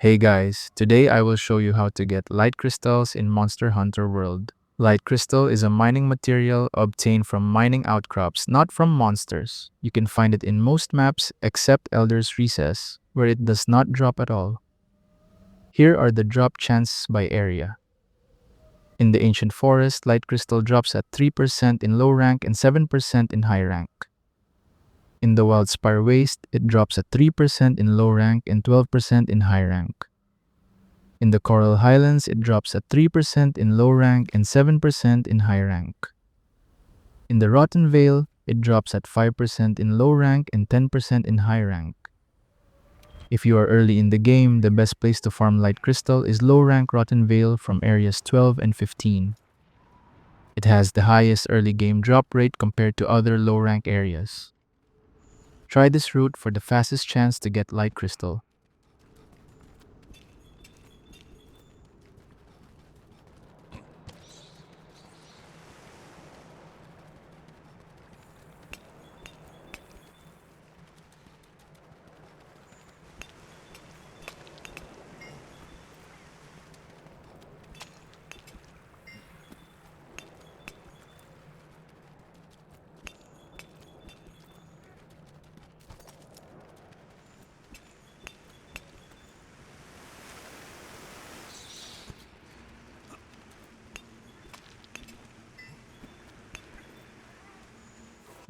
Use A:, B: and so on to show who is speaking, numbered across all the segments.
A: Hey guys, today I will show you how to get light crystals in Monster Hunter World. Light crystal is a mining material obtained from mining outcrops, not from monsters. You can find it in most maps except Elder's Recess, where it does not drop at all. Here are the drop chances by area. In the Ancient Forest, light crystal drops at 3% in low rank and 7% in high rank. In the Wildspire Waste, it drops at 3% in low rank and 12% in high rank. In the Coral Highlands, it drops at 3% in low rank and 7% in high rank. In the Rotten Vale, it drops at 5% in low rank and 10% in high rank. If you are early in the game, the best place to farm light crystal is low rank Rotten Vale from areas 12 and 15. It has the highest early game drop rate compared to other low rank areas. Try this route for the fastest chance to get light crystal.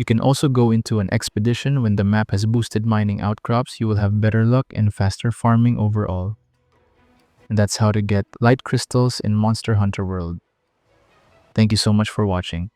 A: You can also go into an expedition when the map has boosted mining outcrops. You will have better luck and faster farming overall. And that's how to get light crystals in Monster Hunter World. Thank you so much for watching.